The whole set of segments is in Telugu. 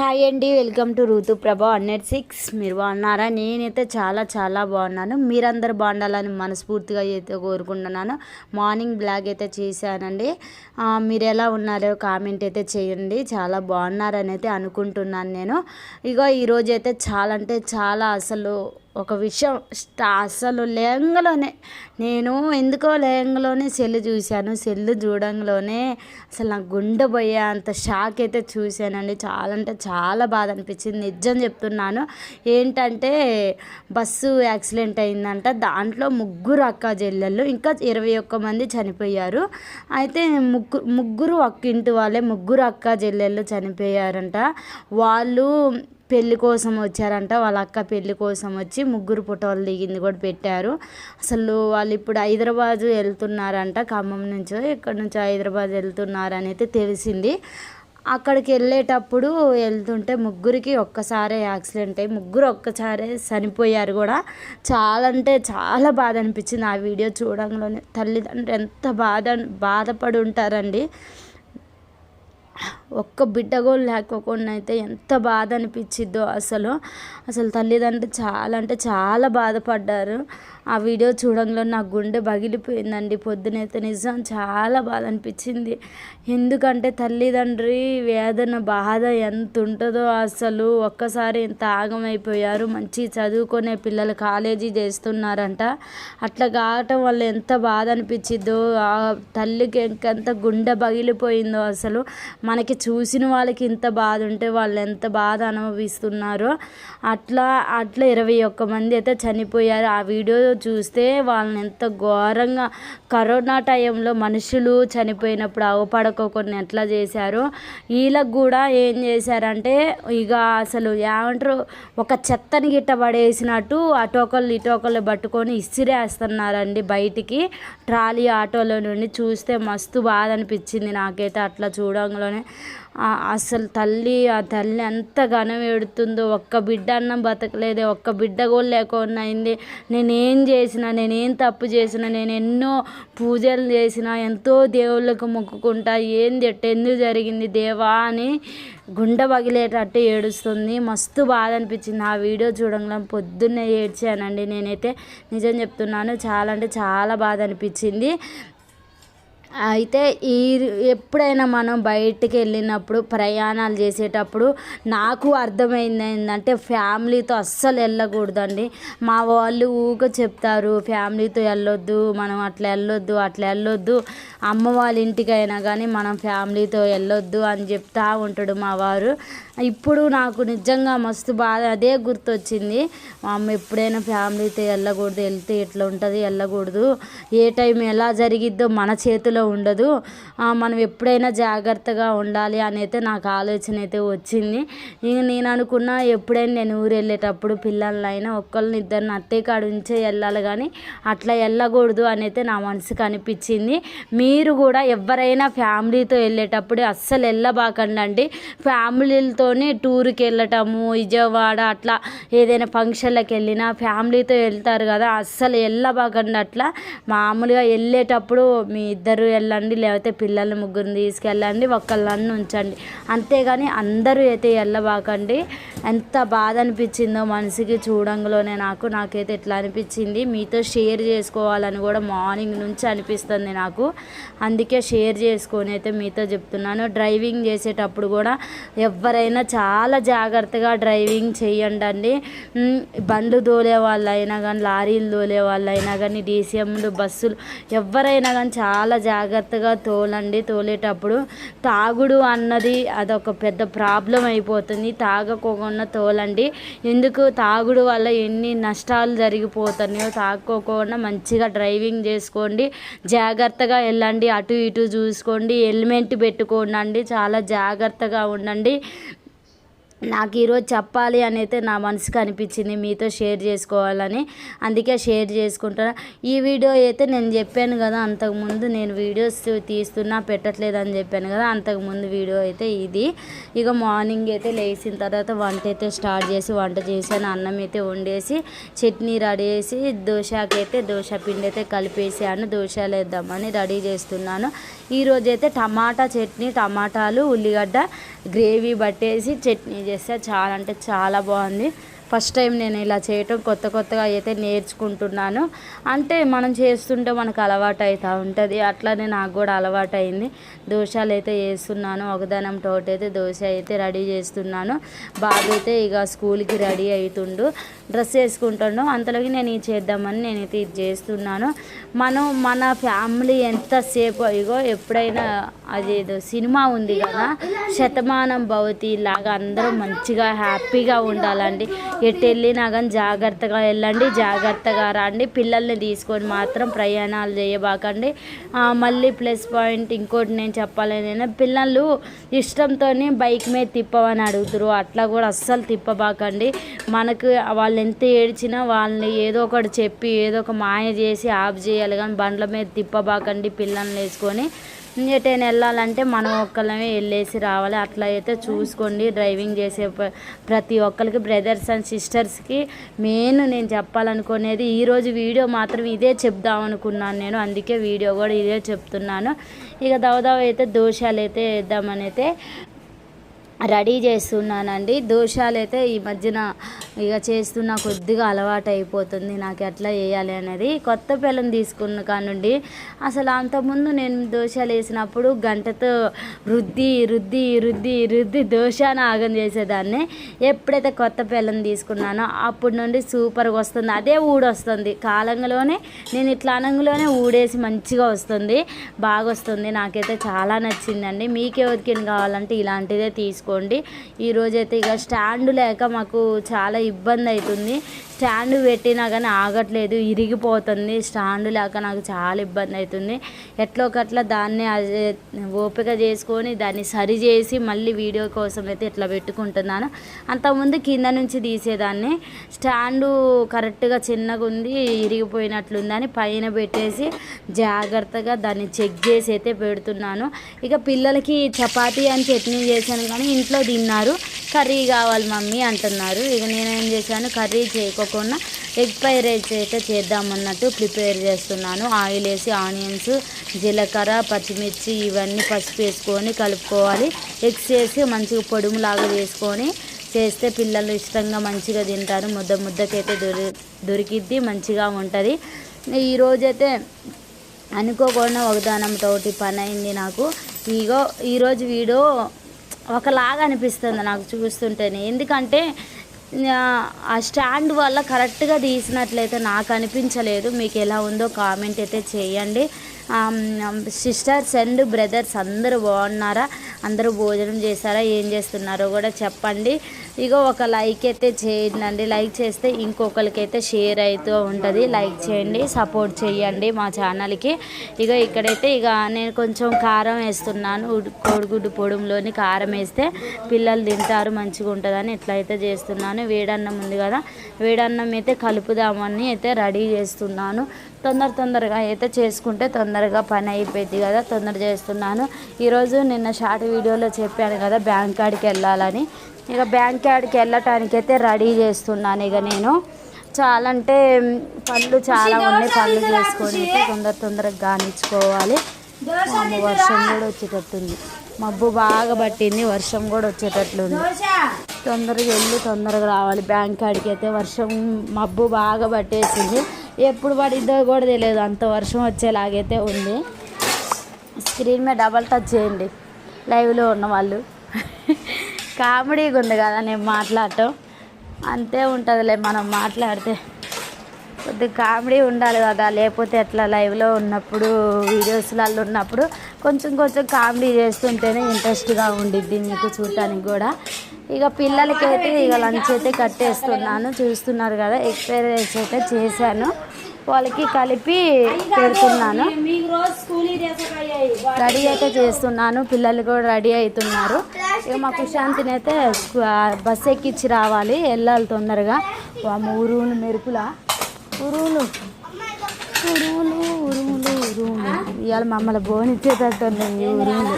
హాయ్ అండి, వెల్కమ్ టు ఋతుప్రభ 106. మీరు బాగున్నారా? నేనైతే చాలా బాగున్నాను. మీరందరూ బాగుండాలని మనస్ఫూర్తిగా అయితే కోరుకుంటున్నాను. మార్నింగ్ బ్లాగ్ అయితే చేశానండి. మీరు ఎలా ఉన్నారో కామెంట్ అయితే చేయండి. చాలా బాగున్నారని అయితే అనుకుంటున్నాను నేను. ఈరోజు అయితే చాలా అసలు ఒక విషయం అసలు నేను ఎందుకో లేయంగానే సెల్ చూశాను. సెల్ చూడంగానే అసలు నాకు గుండె పోయే అంత షాక్ అయితే చూశానండి. చాలా బాధ అనిపించింది, నిజం చెప్తున్నాను. ఏంటంటే బస్సు యాక్సిడెంట్ అయిందంట. దాంట్లో 3 అక్క చెల్లెళ్ళు, ఇంకా 21 మంది చనిపోయారు. అయితే ముగ్గురు ఒక్క ఇంటి వాళ్ళే, 3 అక్క చెల్లెళ్ళు చనిపోయారంట. వాళ్ళు పెళ్లి కోసం వచ్చారంట. వాళ్ళ అక్క పెళ్లి కోసం వచ్చి 3 ఫోటోలు దిగింది కూడా పెట్టారు. అసలు వాళ్ళు ఇప్పుడు హైదరాబాద్ వెళ్తున్నారంట. ఖమ్మం నుంచో ఇక్కడ నుంచో హైదరాబాద్ వెళ్తున్నారని అయితే తెలిసింది. అక్కడికి వెళ్ళేటప్పుడు వెళ్తుంటే 3కి ఒక్కసారే యాక్సిడెంట్ అయ్యి 3 ఒక్కసారే చనిపోయారు కూడా. చాలా బాధ అనిపించింది ఆ వీడియో చూడంగానే. తల్లిదండ్రులు ఎంత బాధపడి ఉంటారండి. ఒక్క బిడ్డ కూడా లేకోకుండా అయితే ఎంత బాధ అనిపించిద్దో. అసలు తల్లిదండ్రులు చాలా బాధపడ్డారు. ఆ వీడియో చూడంలో నా గుండె పగిలిపోయిందండి. పొద్దునైతే నిజం చాలా బాధ అనిపించింది. ఎందుకంటే తల్లిదండ్రి వేదన బాధ ఎంత ఉంటుందో. అసలు ఒక్కసారి ఎంత ఆగమైపోయారు. మంచి చదువుకునే పిల్లలు కాలేజీ చేస్తున్నారంట. అట్లా కావటం వల్ల ఎంత బాధ అనిపించిద్దో. ఆ తల్లికి ఎంత గుండె పగిలిపోయిందో. అసలు మనకి చూసిన వాళ్ళకి ఇంత బాధ ఉంటే వాళ్ళు ఎంత బాధ అనుభవిస్తున్నారో. అట్లా 21 మంది అయితే చనిపోయారు. ఆ వీడియో చూస్తే వాళ్ళని ఎంత ఘోరంగా కరోనా టైంలో మనుషులు చనిపోయినప్పుడు అవపడకోకుండా ఎట్లా చేశారో వీళ్ళకు కూడా ఏం చేశారంటే అసలు ఏమంటారు, ఒక చెత్తని గిట్ట పడేసినట్టు ఇటోకళ్ళు పట్టుకొని ఇసిరేస్తున్నారండి బయటికి. ట్రాలీ ఆటోలో నుండి చూస్తే మస్తు బాధ అనిపించింది నాకైతే అట్లా చూడంగానే. అసలు ఆ తల్లి ఎంత ఘనం ఎడుతుందో. ఒక్క బిడ్డ అన్నం బతకలేదే, ఒక్క బిడ్డ కూడా లేకుండా అయింది. నేనేం తప్పు చేసినా, నేను ఎన్నో పూజలు చేసినా, ఎంతో దేవుళ్ళకు మొక్కుకుంటా, ఎందుకు జరిగింది దేవా అని గుండె పగిలేటట్టు ఏడుస్తుంది. మస్తు బాధ అనిపించింది ఆ వీడియో చూడంగా. పొద్దున్నే ఏడ్చానండి నేనైతే, నిజం చెప్తున్నాను. చాలా బాధ అనిపించింది. అయితే ఎప్పుడైనా మనం బయటికి వెళ్ళినప్పుడు, ప్రయాణాలు చేసేటప్పుడు నాకు అర్థమైంది ఏంటంటే ఫ్యామిలీతో అస్సలు వెళ్ళకూడదండి. మా వాళ్ళు ఊరికే చెప్తారు, ఫ్యామిలీతో వెళ్ళొద్దు, మనం అట్లా వెళ్ళొద్దు, అమ్మ వాళ్ళ ఇంటికైనా కానీ మనం ఫ్యామిలీతో వెళ్ళొద్దు అని చెప్తా ఉంటాడు మా వారు. ఇప్పుడు నాకు నిజంగా మస్తు బాధ అదే గుర్తొచ్చింది. మా అమ్మ ఎప్పుడైనా ఫ్యామిలీతో వెళ్ళకూడదు, వెళ్తే ఎట్లా ఉంటుంది, వెళ్ళకూడదు, ఏ టైం ఎలా జరిగిద్దో మన చేతిలో ఉండదు, మనం ఎప్పుడైనా జాగ్రత్తగా ఉండాలి అని అయితే నాకు ఆలోచన అయితే వచ్చింది. నేను అనుకున్నా ఎప్పుడైనా నేను ఊరు వెళ్ళేటప్పుడు పిల్లలైనా ఒక్కళ్ళని ఇద్దరిని అత్తే కాడ ఉంచే వెళ్ళాలి, కానీ అట్లా వెళ్ళకూడదు అని అయితే నా మనసుకు అనిపించింది. మీరు కూడా ఎవరైనా ఫ్యామిలీతో వెళ్ళేటప్పుడు అస్సలు వెళ్ళబాకండి. ఫ్యామిలీలతో టూర్కి వెళ్ళటము, విజయవాడ అట్లా ఏదైనా ఫంక్షన్లకు వెళ్ళినా ఫ్యామిలీతో వెళ్తారు కదా, అస్సలు వెళ్ళబాకండి. అట్లా మామూలుగా వెళ్ళేటప్పుడు మీ ఇద్దరు వెళ్ళండి, లేకపోతే పిల్లల్ని 3 తీసుకెళ్ళండి, ఒక్కళ్ళని ఉంచండి, అంతేగాని అందరూ అయితే వెళ్ళబాకండి. ఎంత బాధ అనిపించిందో మనసుకి చూడంగానే నాకైతే ఎట్లా అనిపించింది మీతో షేర్ చేసుకోవాలని కూడా మార్నింగ్ నుంచి అనిపిస్తుంది నాకు. అందుకే షేర్ చేసుకొని అయితే మీతో చెప్తున్నాను. డ్రైవింగ్ చేసేటప్పుడు కూడా ఎవరైనా చాలా జాగ్రత్తగా డ్రైవింగ్ చేయండి. బండ్లు తోలే వాళ్ళైనా కానీ, లారీలు తోలే వాళ్ళైనా కానీ, డీసీఎంలు, బస్సులు ఎవరైనా కానీ చాలా జాగ్రత్తగా తోలండి. తోలేటప్పుడు తాగుడు అన్నది అదొక పెద్ద ప్రాబ్లం అయిపోతుంది. తాగకోకుండా తోలండి. ఎందుకు తాగుడు వల్ల ఎన్ని నష్టాలు జరిగిపోతున్నాయో. తాగకోకుండా మంచిగా డ్రైవింగ్ చేసుకోండి, జాగ్రత్తగా వెళ్ళండి, అటు ఇటు చూసుకోండి, హెల్మెట్ పెట్టుకోండి, చాలా జాగ్రత్తగా ఉండండి. నాకు ఈరోజు చెప్పాలి అని అయితే నా మనసుకు అనిపించింది, మీతో షేర్ చేసుకోవాలని, అందుకే షేర్ చేసుకుంటున్నా. ఈ వీడియో అయితే నేను చెప్పాను కదా అంతకుముందు, నేను వీడియోస్ తీస్తున్నా పెట్టట్లేదు అని చెప్పాను కదా, అంతకుముందు వీడియో అయితే ఇది. మార్నింగ్ అయితే లేచిన తర్వాత వంట అయితే స్టార్ట్ చేసి వంట చేశాను. అన్నం అయితే వండేసి చట్నీ రెడీ చేసి దోశ పిండి అయితే కలిపేసాను. దోశలు వేద్దామని రెడీ చేస్తున్నాను. ఈరోజైతే టమాటా చట్నీ, టమాటాలు, ఉల్లిగడ్డ గ్రేవీ పట్టేసి చట్నీ చేస్తే చాలా అంటే చాలా బాగుంది. ఫస్ట్ టైం నేను ఇలా చేయటం కొత్తగా అయితే నేర్చుకుంటున్నాను. అంటే మనం చేస్తుంటే మనకు అలవాటు అవుతూ ఉంటుంది. అట్లానే నాకు కూడా అలవాటు అయింది. దోశలు అయితే వేస్తున్నాను. ఒకదానం తోట అయితే దోశ అయితే రెడీ చేస్తున్నాను. బాబు అయితే ఇక స్కూల్కి రెడీ అవుతుండు, డ్రెస్ వేసుకుంటాడు. అంతలోకి నేను ఇది చేద్దామని నేనైతే ఇది చేస్తున్నాను. మన ఫ్యామిలీ ఎంతసేపు ఇగో ఎప్పుడైనా అదేదో సినిమా ఉంది కదా, శతమానం భవతి లాగా అందరూ మంచిగా హ్యాపీగా ఉండాలండి. ఎటు వెళ్ళినా కానీ జాగ్రత్తగా వెళ్ళండి, జాగ్రత్తగా రండి. పిల్లల్ని తీసుకొని మాత్రం ప్రయాణాలు చేయబాకండి. మళ్ళీ ప్లస్ పాయింట్ ఇంకోటి నేను చెప్పాలని, పిల్లలు ఇష్టంతో బైక్ మీద తిప్పవని అడుగుతారు. అట్లా కూడా అస్సలు తిప్పబాకండి. మనకు వాళ్ళు ఎంత ఏడ్చినా వాళ్ళని ఏదో ఒకటి చెప్పి ఏదో ఒక మాయ చేసి ఆఫ్ చేయాలి, కానీ బండ్ల మీద తిప్పబాకండి. పిల్లల్ని వేసుకొని ఎటైనా వెళ్ళాలంటే మనం ఒక్కళ్ళమే వెళ్ళేసి రావాలి. అట్లా అయితే చూసుకోండి. డ్రైవింగ్ చేసే ప్రతి ఒక్కరికి, బ్రదర్స్ అండ్ సిస్టర్స్కి మెయిన్ నేను చెప్పాలనుకునేది, ఈరోజు వీడియో మాత్రం ఇదే చెప్దామనుకున్నాను నేను, అందుకే వీడియో కూడా ఇదే చెప్తున్నాను. ఇక దవదవ అయితే దోశలు అయితే వేద్దామని అయితే రెడీ చేస్తున్నానండి. దోశలు అయితే ఈ మధ్యన ఇక చేస్తున్న కొద్దిగా అలవాటు అయిపోతుంది నాకు ఎట్లా వేయాలి అనేది. కొత్త పెళ్ళం తీసుకున్న కానుండి అసలు అంతకుముందు నేను దోశలు వేసినప్పుడు గంటతో రుద్ది రుద్ది రుద్ది రుద్ది దోశను ఆగం చేసేదాన్ని. ఎప్పుడైతే కొత్త పెళ్ళం తీసుకున్నానో అప్పటి నుండి సూపర్గా వస్తుంది. అదే ఊడొస్తుంది కాలంలోనే, నేను ఇట్లా అనంలోనే ఊడేసి మంచిగా వస్తుంది, బాగా వస్తుంది. నాకైతే చాలా నచ్చిందండి. మీకెవరికైనా కావాలంటే ఇలాంటిదే తీసుకోండి. ఈరోజైతే ఇక స్టాండ్ లేక మాకు చాలా ఇబ్బంది అవుతుంది. స్టాండ్ పెట్టినా కానీ ఆగట్లేదు, ఇరిగిపోతుంది. స్టాండ్ లేక నాకు చాలా ఇబ్బంది అవుతుంది. ఎట్లా ఒకట్లా దాన్ని ఓపిక చేసుకొని దాన్ని సరి చేసి మళ్ళీ వీడియో కోసం అయితే ఇట్లా పెట్టుకుంటున్నాను. అంతకుముందు కింద నుంచి తీసేదాన్ని. స్టాండు కరెక్ట్గా చిన్నగా ఉంది, ఇరిగిపోయినట్లుందని పైన పెట్టేసి జాగ్రత్తగా దాన్ని చెక్ చేసి అయితే పెడుతున్నాను. ఇక పిల్లలకి చపాతీ అని చట్నీ చేశాను, కానీ ఇంట్లో తిన్నారు. కర్రీ కావాలి మమ్మీ అంటున్నారు. ఇక నేనేం చేశాను, కర్రీ చేయకోకుండా ఎగ్ ఫ్రైడ్ రైస్ అయితే చేద్దామన్నట్టు ప్రిపేర్ చేస్తున్నాను. ఆయిల్ వేసి ఆనియన్స్, జీలకర్ర, పచ్చిమిర్చి ఇవన్నీ పసుపు వేసుకొని కలుపుకోవాలి. ఎగ్స్ వేసి మంచిగా పొడుములాగా వేసుకొని చేస్తే పిల్లలు ఇష్టంగా మంచిగా తింటారు. ముద్దకైతే దొరికిద్ది, మంచిగా ఉంటుంది. ఈరోజైతే అనుకోకుండా ఒకదానంతో పని అయింది నాకు. ఈరోజు వీడియో ఒకలాగా అనిపిస్తుంది నాకు చూస్తుంటేనే. ఎందుకంటే ఆ స్టాండ్ వల్ల కరెక్ట్గా తీసినట్లయితే నాకు అనిపించలేదు. మీకు ఎలా ఉందో కామెంట్ అయితే చేయండి. సిస్టర్స్ అండ్ బ్రదర్స్ అందరూ బాగున్నారా? అందరూ భోజనం చేశారా? ఏం చేస్తున్నారో కూడా చెప్పండి. ఇగో ఒక లైక్ అయితే చేయండి. లైక్ చేస్తే ఇంకొకరికైతే షేర్ అవుతూ ఉంటుంది. లైక్ చేయండి, సపోర్ట్ చేయండి మా ఛానల్కి. ఇక్కడైతే నేను కొంచెం కారం వేస్తున్నాను. కోడిగుడ్డు పొడుములోని కారం వేస్తే పిల్లలు తింటారు, మంచిగా ఉంటుందని ఇట్లయితే చేస్తున్నాను. వేడన్నం ఉంది కదా, వేడన్నం అయితే కలుపుదామని అయితే రెడీ చేస్తున్నాను. తొందరగా అయితే చేసుకుంటే తొందరగా పని అయిపోయింది కదా, తొందర చేస్తున్నాను. ఈరోజు నిన్న షార్ట్ వీడియోలో చెప్పాను కదా బ్యాంక్ కాడికి వెళ్ళాలని. బ్యాంక్ కాడికి వెళ్ళటానికైతే రెడీ చేస్తున్నాను. నేను చాలా అంటే పనులు చాలా ఉన్నాయి. పనులు చేసుకొని అయితే తొందరగా కానిచ్చుకోవాలి. వర్షం కూడా వచ్చేటట్టుంది, మబ్బు బాగా పట్టింది, వర్షం కూడా వచ్చేటట్లుంది. తొందరగా వెళ్ళి తొందరగా రావాలి బ్యాంక్ కాడికి అయితే. వర్షం మబ్బు బాగా పట్టేసింది, ఎప్పుడు పడిద్దో కూడా తెలియదు, అంత వర్షం వచ్చేలాగైతే ఉంది. స్క్రీన్ మీద డబల్ టచ్ చేయండి లైవ్లో ఉన్న వాళ్ళు. కామెడీగా ఉంది కదా నేను మాట్లాడటం, అంతే ఉంటుందిలే మనం మాట్లాడితే. కొద్దిగా కామెడీ ఉండాలి కదా, లేకపోతే ఎట్లా లైవ్లో ఉన్నప్పుడు వీడియోస్లలో ఉన్నప్పుడు కొంచెం కామెడీ చేస్తుంటేనే ఇంట్రెస్ట్గా ఉండిద్ది మీకు చూడటానికి కూడా. పిల్లలకైతే లంచ్ అయితే కట్టేస్తున్నాను, చూస్తున్నారు కదా. ఎగ్ ఫ్రైడ్ రైస్ అయితే చేశాను, వాళ్ళకి కలిపి పెడుతున్నాను. రెడీ అయితే చేస్తున్నాను, పిల్లలు కూడా రెడీ అవుతున్నారు. మా కుశాంతిని అయితే బస్సు ఎక్కించి రావాలి, వెళ్ళాలి తొందరగా. ఉరువులు మెరుపులా, ఉరువులు ఇవాళ మమ్మల్ని బోనిచ్చేటట్టు ఉన్నాయి ఉరువులు.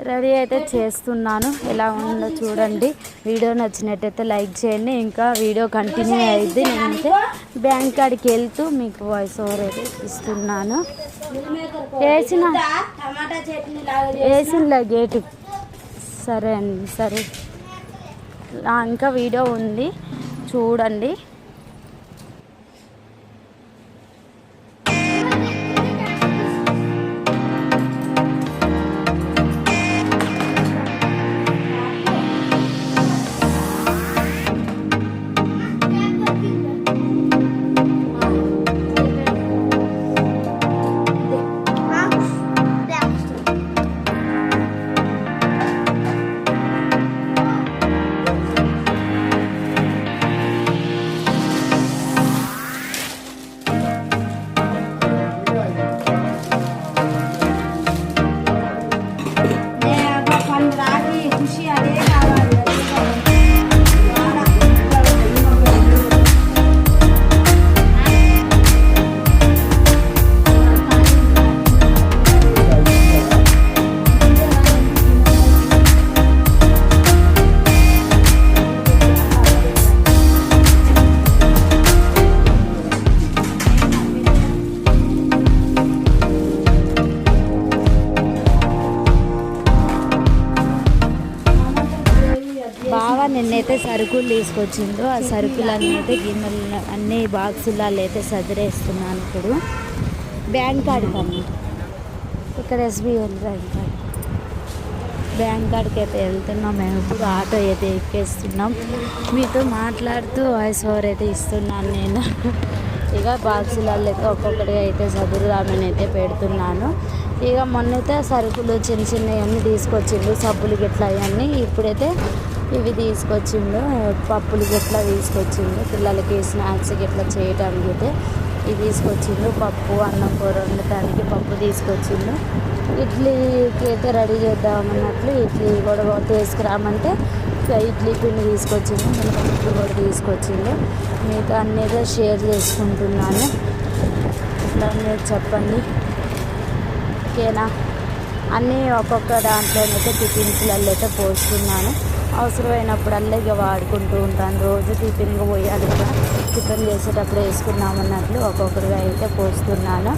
రెడీ అయితే చేస్తున్నాను, ఎలా ఉందో చూడండి. వీడియో నచ్చినట్టయితే లైక్ చేయండి. ఇంకా వీడియో కంటిన్యూ అయ్యిద్ది. నేనైతే బ్యాంక్ కాడికి వెళ్తూ మీకు వాయిస్ ఓవర్ అయితే ఇస్తున్నాను. వేసిన గేటు సరే అండి, సరే. ఇంకా వీడియో ఉంది చూడండి. నిన్నైతే సరుకులు తీసుకొచ్చిండు. ఆ సరుకులన్నీ అయితే గిన్నెలు అన్ని బాక్సులలో అయితే సదిరేస్తున్నాను. ఇప్పుడు బ్యాంక్ కార్డు కన్నా ఇక్కడ SBI బ్యాంక్ కాడికి అయితే వెళ్తున్నాం. మేము ఇప్పుడు ఆటో అయితే ఎక్కేస్తున్నాం. మీతో మాట్లాడుతూ వాయిస్ ఓవర్ అయితే ఇస్తున్నాను నేను. ఇక బాక్సులలో అయితే ఒక్కొక్కటిగా అయితే సదురుదామని అయితే పెడుతున్నాను. ఇక మొన్నైతే సరుకులు చిన్న చిన్నవి అన్నీ తీసుకొచ్చిండు, సబ్బులు గిట్లా అవన్నీ. ఇప్పుడైతే ఇవి తీసుకొచ్చిండు, పప్పులు గిట్లా తీసుకొచ్చిండు, పిల్లలకి స్నాక్స్ గిట్లా చేయడానికి అయితే ఇవి తీసుకొచ్చిండు. పప్పు అన్నం కూర వండటానికి పప్పు తీసుకొచ్చిండు. ఇడ్లీకి అయితే రెడీ చేద్దామన్నట్లు ఇడ్లీ కూడా తీసుకురామంటే ఇడ్లీ పిండి తీసుకొచ్చిండు, మినపప్పు కూడా తీసుకొచ్చిండు. మీకు అన్నీ అయితే షేర్ చేసుకుంటున్నాను. ఇట్లా మీరు చెప్పండి, ఓకేనా? అన్నీ ఒక్కొక్క దాంట్లోనైతే టిఫిన్స్లలో అయితే పోస్తున్నాను. అవసరమైనప్పుడల్లా ఇక వాడుకుంటూ ఉంటాను. రోజు టిఫిన్గా పోయాలి కదా, టిఫిన్ చేసేటప్పుడు వేసుకున్నామన్నట్లు ఒక్కొక్కరిగా అయితే పోస్తున్నాను.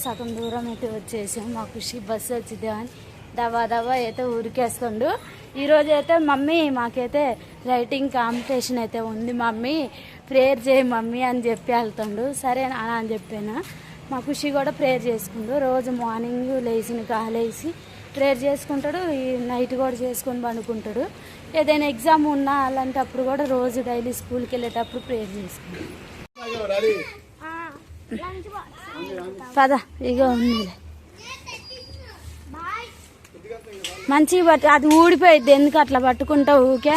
సగం దూరం అయితే వచ్చేసాం. మా ఖుషి బస్సు వచ్చింది అని దవా అయితే ఊరికేస్తుండు. ఈరోజు అయితే మమ్మీ మాకైతే రైటింగ్ కాంపిటీషన్ అయితే ఉంది, మమ్మీ ప్రేయర్ చేయి మమ్మీ అని చెప్పి వెళ్తుండు. సరే నాన్న అని చెప్పాను. మా ఖుషి కూడా ప్రేయర్ చేసుకుండు. రోజు మార్నింగ్ లేచిన కాలేసి ప్రేయర్ చేసుకుంటాడు, ఈ నైట్ కూడా చేసుకొని పండుకుంటాడు. ఏదైనా ఎగ్జామ్ ఉన్నా అలాంటప్పుడు కూడా రోజు డైలీ స్కూల్కి వెళ్ళేటప్పుడు ప్రేయర్ చేసుకుంటాడు. పద ఇక ఉంది మంచిగా పట్టు, అది ఊడిపోయిద్ది ఎందుకు అట్లా పట్టుకుంటావు ఊకే.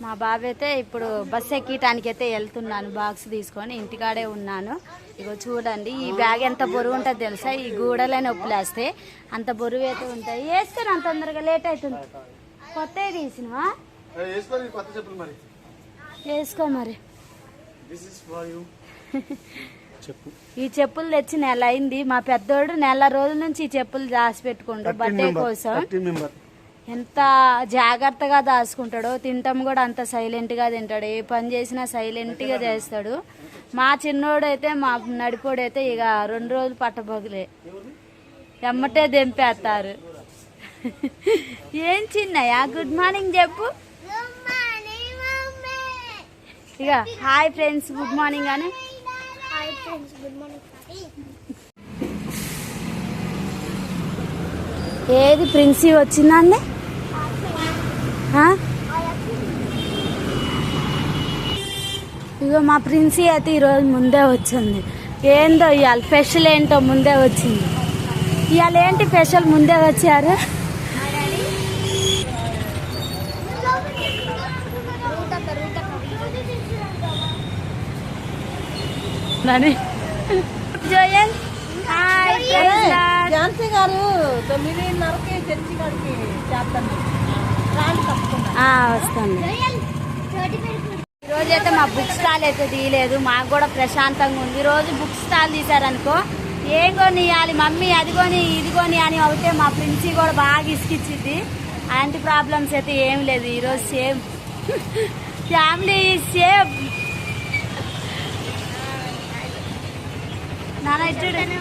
మా బాబు అయితే ఇప్పుడు బస్సు ఎక్కటానికి అయితే వెళ్తున్నాను. బాక్స్ తీసుకొని ఇంటికాడే ఉన్నాను. ఇగో చూడండి, ఈ బ్యాగ్ ఎంత బరువు ఉంటుంది తెలుసా? ఈ గూడలే నొప్పులేస్తే అంత బరువు అయితే ఉంటాయి. వేస్తాను అంత తొందరగా, లేట్ అవుతుంది. కొత్తవి తీసినవా? వేసుకో మరి. ఈ చెప్పులు తెచ్చి నెల అయింది. మా పెద్దోడు నెల రోజుల నుంచి ఈ చెప్పులు దాచి పెట్టుకుంటాడు బర్త్డే కోసం. ఎంత జాగ్రత్తగా దాచుకుంటాడో. తింటాం కూడా అంత సైలెంట్గా తింటాడు. ఏ పని చేసినా సైలెంట్గా చేస్తాడు. మా చిన్నోడైతే, మా నడిపోడైతే ఇక 2 రోజులు పట్టబోగులే, ఎమ్మటే దెంపేస్తారు. ఏం చిన్నయ్య, గుడ్ మార్నింగ్ చెప్పు. ఇక హాయ్ ఫ్రెండ్స్, గుడ్ మార్నింగ్ అని. ఏది ప్రిన్సీ వచ్చిందండి? ఇగో మా ప్రిన్సీ అయితే ఈరోజు ముందే వచ్చింది. ఏందో ఇవాళ స్పెషల్ ఏంటో ముందే వచ్చింది. ఇవాళ ఏంటి స్పెషల్ ముందే వచ్చారు? జోయల్ ఝాన్సీ గారు 9:30కి చర్చి గారికి చేస్తాను. వస్తాను. ఈరోజు అయితే మా బుక్ స్టాల్ అయితే తీయలేదు. మాకు కూడా ప్రశాంతంగా ఉంది. రోజు బుక్ స్టాల్ తీసారనుకో, ఏం కొనియాలి మమ్మీ, అది కొని ఇది కొని అని అవుతే మా ప్రిన్సీ కూడా బాగా ఇసుకిచ్చింది. అలాంటి ప్రాబ్లమ్స్ అయితే ఏం లేదు. ఈరోజు సేమ్ ఫ్యామిలీ సేమ్. నాన్న ఇచ్చాడు.